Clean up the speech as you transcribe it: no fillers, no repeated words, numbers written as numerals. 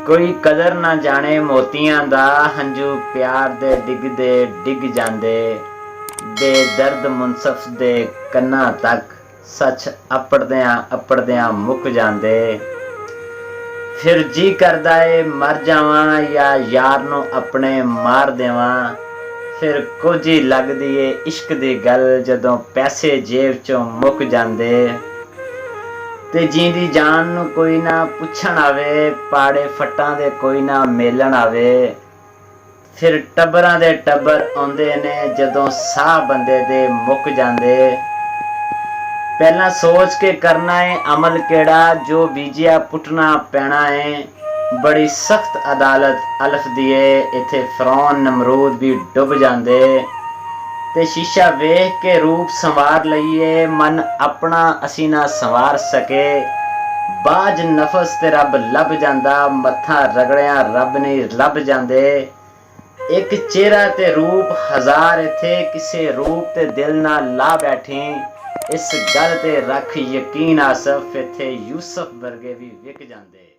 कोई कदर ना जाने मोतियां दा, हंझू प्यार दे डिगदे डिग जांदे। बेदर्द मुनसफ दे कन्ना तक सच अपड़दियां मुक जांदे। फिर जी करदा ए मर जावां या यार नूं अपने मार देवां। फिर कुछ ही लगदी ए इश्क दी गल जदों पैसे जेब चों मुक जांदे। ते जींदी जान नूं कोई ना पुछण आवे, पाड़े फट्टां दे कोई ना मेलण आवे। फिर टब्बरां दे टब्बर आउंदे ने जदों साह बंदे दे मुक जांदे। पहलां सोच के करना है अमल केड़ा, जो बीजिया पुट्टना पैना है। बड़ी सख्त अदालत अलफ दी ए, इत्थे फिरौन नमरूद भी डुब जांदे। ते शीशा वेख के रूप संवार लईए, मन अपना असी ना संवार सके। बाज नफस ते रब लब जांदा, मत्था रगड़िया रब नहीं लब जांदे। एक चेहरा ते रूप हजार, इत्थे किसे रूप ते दिल ना ला बैठी। इस गल ते रख यकीन आसफ, इत्थे यूसफ वर्गे भी विक जांदे।